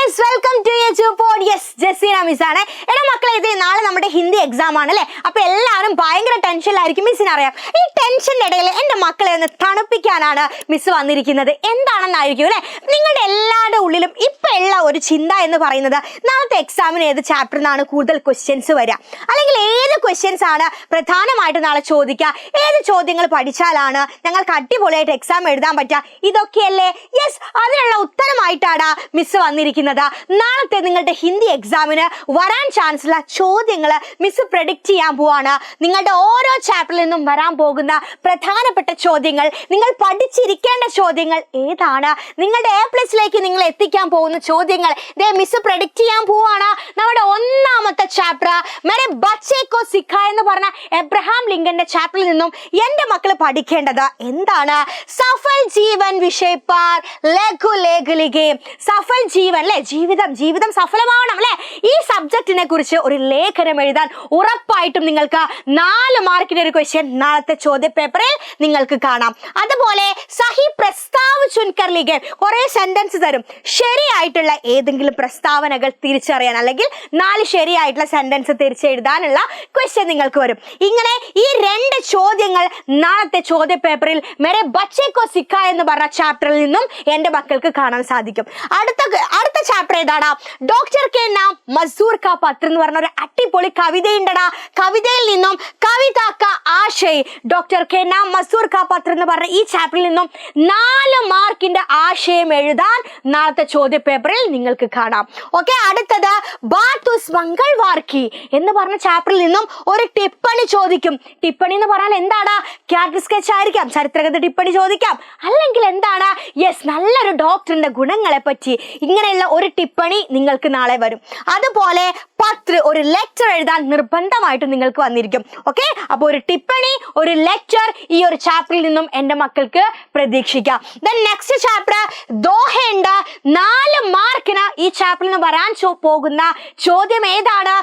Guys, welcome to YouTube. Yes, Jaseena miss ആണ്. എടാ മക്കളെ, ഇത് നാളെ നമ്മുടെ ഹിന്ദി എക്സാം ആണ് അല്ലേ? അപ്പൊ എല്ലാവരും ഭയങ്കര ടെൻഷനിലായിരിക്കും. മിസ്സിന് അറിയാം. ഈ ടെൻഷന്റെ ഇടയിൽ എന്റെ മക്കളെ ഒന്ന് തണുപ്പിക്കാനാണ് മിസ് വന്നിരിക്കുന്നത്. എന്താണെന്നായിരിക്കും അല്ലെ നിങ്ങളുടെ എല്ലാവരുടെ ഉള്ളിലും ഇപ്പൊ ഉള്ള ഒരു ചിന്ത എന്ന് പറയുന്നത്, നാളത്തെ എക്സാമിന് ഏത് ചാപ്റ്ററിൽ നിന്നാണ് കൂടുതൽ ക്വസ്റ്റ്യൻസ് വരിക, അല്ലെങ്കിൽ ഏത് ക്വസ്റ്റ്യൻസ് ആണ് പ്രധാനമായിട്ട് നാളെ ചോദിക്കുക, ഏത് ചോദ്യങ്ങൾ പഠിച്ചാലാണ് ഞങ്ങൾക്ക് അടിപൊളിയായിട്ട് എക്സാം എഴുതാൻ പറ്റുക, ഇതൊക്കെയല്ലേ? യെസ്, അതിനുള്ള ഉത്തരമായിട്ടാണ് മിസ് വന്നിരിക്കുന്നത്. നാളത്തെ നിങ്ങളുടെ ഹിന്ദി എക്സാമിന് വരാൻ ചാൻസ് ഉള്ള ചോദ്യങ്ങൾ മിസ് പ്രെഡിക്റ്റ് ചെയ്യാൻ പോവാണ്. നിങ്ങളുടെ ഓരോ ചാപ്റ്ററിൽ നിന്നും വരാൻ പോകുന്ന പ്രധാനപ്പെട്ട ചോദ്യങ്ങൾ, നിങ്ങൾ പഠിച്ചിരിക്കേണ്ട ചോദ്യങ്ങൾ ഏതാണ്, നിങ്ങളുടെ A+ലേക്ക് നിങ്ങൾ എത്തിക്കാൻ പോകുന്ന ചോദ്യങ്ങൾ മിസ് പ്രെഡിക്റ്റ് ചെയ്യാൻ പോവാണ്. നമ്മുടെ ഒന്നാമത്തെ ചാപ്റ്റർ മേരെ ബച്ചേ കോ സിഖാ എന്ന് പറഞ്ഞ എബ്രഹാം ലിങ്കന്റെ ചാപ്റ്ററിൽ നിന്നും എന്റെ മക്കൾ പഠിക്കേണ്ടത് എന്താണ്? സഫൽ ജീവൻ വിഷയ പാർ ലഘു ലേഖലികെ. സഫൽ ജീവൻ അല്ലെ, ജീവിതം സഫലമാവണം അല്ലെ, ഈ സബ്ജക്റ്റിനെ കുറിച്ച് ഒരു ലേഖനം എഴുതാൻ ഉറപ്പായിട്ടും നിങ്ങൾക്ക് 4 മാർക്കിന്റെ ഒരു ക്വസ്റ്റ്യൻ നാളത്തെ ചോദ്യ പേപ്പറിൽ നിങ്ങൾക്ക് കാണാം. അതുപോലെ സഹി പ്രസ്താവ് ചുൻകർ ലിഖെ, കുറെ സെന്റൻസ് തരും. ശരിയായിട്ടുള്ള ഏതെങ്കിലും പ്രസ്താവനകൾ തിരിച്ചറിയാൻ, അല്ലെങ്കിൽ 4 ശരിയായിട്ടുള്ള സെന്റൻസ് തിരിച്ചെഴുതാനുള്ള ക്വസ്റ്റ്യൻ നിങ്ങൾക്ക് വരും. ഇങ്ങനെ ഈ 2 ചോദ്യങ്ങൾ നാളത്തെ ചോദ്യ പേപ്പറിൽ മേരെ ബച്ചേ കോ സിഖാ എന്ന് പറഞ്ഞ ചാപ്റ്ററിൽ നിന്നും എന്റെ മക്കൾക്ക് കാണാൻ സാധിക്കും. അടുത്ത ചാപ്റ്റർ ഏതാണ്? ഡോക്ടർ കെ നാം മസൂർ കാ പത്ര എന്ന് പറഞ്ഞ ഒരു അടിപൊളി കവിതയുണ്ടടാ. കവിതയിൽ നിന്നും കവിത കാ ആശയ്, ഡോക്ടർ കെ നാം മസൂർ കാ പത്ര എന്ന് പറഞ്ഞ ഈ ചാപ്റ്ററിൽ നിന്നും 4 മാർക്കിന്റെ ആശയം എഴുതാൻ നാളത്തെ ചോദ്യ പേപ്പറിൽ നിങ്ങൾക്ക് കാണാം. ഓക്കെ, അടുത്തത് ബാത്തുസ് മംഗൾവാർ കി എന്ന് പറഞ്ഞ ചാപ്റ്ററിൽ നിന്നും ഒരു ടിപ്പണി ചോദിക്കും. ടിപ്പണി എന്ന് പറഞ്ഞാൽ എന്താണ്? ക്യാരക്ടർ സ്കെച്ച് ആയിരിക്കാം, ചരിത്രഗത ടിപ്പണി ചോദിക്കാം, അല്ലെങ്കിൽ എന്താണ്? യെസ്, നല്ലൊരു ഡോക്ടറിന്റെ ഗുണങ്ങളെ പറ്റി ഇങ്ങനെയുള്ള ഒരു ടിപ്പണി നിങ്ങൾക്ക് നാളെ വരും. അതുപോലെ പത്ര, ഒരു ലെറ്റർ എഴുതാൻ നിർബന്ധമായിട്ടും നിങ്ങൾക്ക് വന്നിരിക്കും. ഓക്കെ, അപ്പൊ ഒരു ടിപ്പണി, ഒരു ലെറ്റർ ഈ ഒരു ചാപ്റ്ററിൽ നിന്നും എന്റെ മക്കൾക്ക് പ്രതീക്ഷിക്കാം. Next chapter ദോഹയുണ്ട്. 4 മാർക്കിന് ഈ ചാപ്റ്ററിൽ നിന്ന് വരാൻ പോകുന്ന ചോദ്യം ഏതാണ്?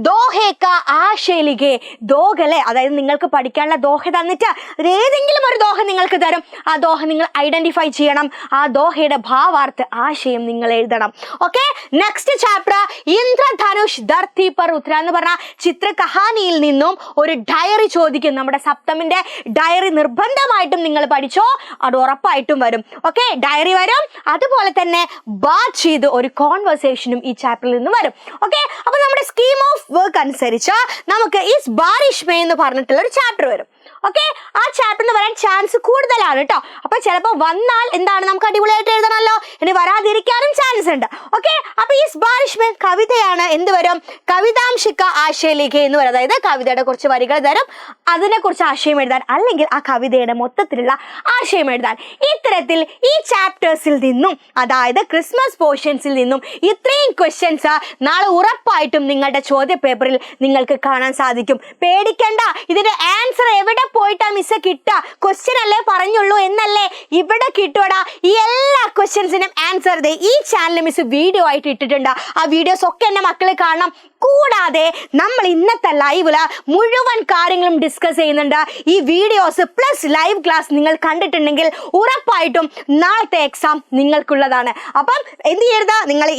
ദോഹേക്ക ആശയിലികെ. ദോഹല്ലേ, അതായത് നിങ്ങൾക്ക് പഠിക്കാനുള്ള ദോഹ തന്നിട്ട് ഏതെങ്കിലും ഒരു ദോഹ നിങ്ങൾക്ക് തരും. ആ ദോഹ നിങ്ങൾ ഐഡന്റിഫൈ ചെയ്യണം. ആ ദോഹയുടെ ഭാവാർത്ഥ ആശയം നിങ്ങൾ എഴുതണം. Okay, next chapter Indradhanush Dharti പർ ഉത്തര എന്ന് പറഞ്ഞ ചിത്ര കഹാനിയിൽ നിന്നും ഒരു ഡയറി ചോദിക്കും. നമ്മുടെ സപ്തമിന്റെ ഡയറി നിർബന്ധമായിട്ടും നിങ്ങൾ പഠിച്ചോ, അത് ഉറപ്പായിട്ടും വരും. ഓക്കെ, ഡയറി വരും. അതുപോലെ തന്നെ ബാത് ചെയ്ത് ഒരു കോൺവെർസേഷനും ഈ ചാപ്റ്ററിൽ നിന്ന് വരും. ഓക്കെ, അപ്പൊ നമ്മുടെ സ്കീം ഓഫ് വർക്ക് അനുസരിച്ച് നമുക്ക് ഈ ബാരിഷ് മേ എന്ന് പറഞ്ഞിട്ടുള്ള ഒരു ചാപ്റ്റർ വരും. ഓക്കെ, ആ ചാപ്റ്ററിന് വരാൻ ചാൻസ് കൂടുതലാണ് കേട്ടോ. അപ്പൊ ചിലപ്പോൾ വന്നാൽ എന്താണ്, നമുക്ക് അടിപൊളിയായിട്ട് എഴുതണമല്ലോ, ഇനി വരാതിരിക്കാനും ചാൻസ് ഉണ്ട്. ഓക്കെ, അപ്പൊ ഈ ബാരിഷ് മേ കവിതയാണ്. എന്ത് വരും? കവിതാംശിക്ക ആശയലേഖ എന്ന് വരും. അതായത് കവിതയുടെ കുറച്ച് വരികൾ തരും, അതിനെ കുറിച്ച് ആശയം എഴുതാൻ, അല്ലെങ്കിൽ ആ കവിതയുടെ മൊത്തത്തിലുള്ള ആശയം എഴുതാൻ. ഇത്തരത്തിൽ ഈ ചാപ്റ്റേഴ്സിൽ നിന്നും, അതായത് ക്രിസ്മസ് പോർഷൻസിൽ നിന്നും ഇത്രയും ക്വസ്റ്റ്യൻസ് നാളെ ഉറപ്പായിട്ടും നിങ്ങളുടെ ചോദ്യ പേപ്പറിൽ നിങ്ങൾക്ക് കാണാൻ സാധിക്കും. പേടിക്കണ്ട, ഇതിന്റെ ആൻസർ എവിടെ പോയിട്ടാ മിസ് കിട്ടുക? ക്വസ്റ്റ്യൻ അല്ലേ പറഞ്ഞുള്ളൂ എന്നല്ലേ, ഇവിടെ കിട്ടുവടാ. ഈ എല്ലാ ക്വസ്റ്റ്യൻസിനും ആൻസർ ഈ ചാനൽ മിസ് വീഡിയോ ആയിട്ട് ഇട്ടിട്ടുണ്ട്. ആ വീഡിയോസ് ഒക്കെ എന്റെ മക്കളെ കാണണം. കൂടാതെ നമ്മൾ ഇന്നത്തെ ലൈവില് മുഴുവൻ കാര്യങ്ങളും ഡിസ്കസ് ചെയ്യുന്നുണ്ട്. ഈ വീഡിയോസ് പ്ലസ് ലൈവ് ക്ലാസ് നിങ്ങൾ കണ്ടിട്ടുണ്ടെങ്കിൽ ഉറപ്പായിട്ടും നാളത്തെ എക്സാം നിങ്ങൾക്കുള്ളതാണ്. അപ്പം എന്ത് ചെയ്യരുത്, നിങ്ങൾ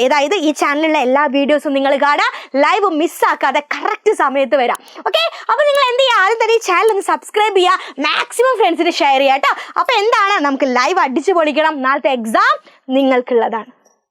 അതായത് ഈ ചാനലിലുള്ള എല്ലാ വീഡിയോസും നിങ്ങൾ കാണുക, ലൈവ് മിസ്സാക്കാതെ കറക്റ്റ് സമയത്ത് വരാം. ഓക്കെ, അപ്പൊ നിങ്ങൾ എന്ത് ചെയ്യുക, ആദ്യം തന്നെ ഈ ചാനൽ ഒന്ന് സബ്സ്ക്രൈബ് ചെയ്യുക, മാക്സിമം ഫ്രണ്ട്സിന് ഷെയർ ചെയ്യുക കേട്ടോ. അപ്പൊ എന്താണ്, നമുക്ക് ലൈവ് അടിച്ചു പൊളിക്കണം. നാളത്തെ എക്സാം നിങ്ങൾക്കുള്ളതാണ്.